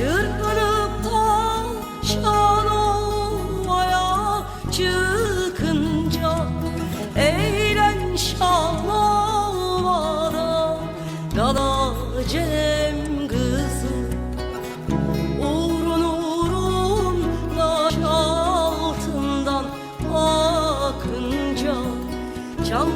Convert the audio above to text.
Çırpınıp da Şanova'ya çıkınca eğlen Şanova'da Dala Cem kızı uğrun uğrun taş altından akınca can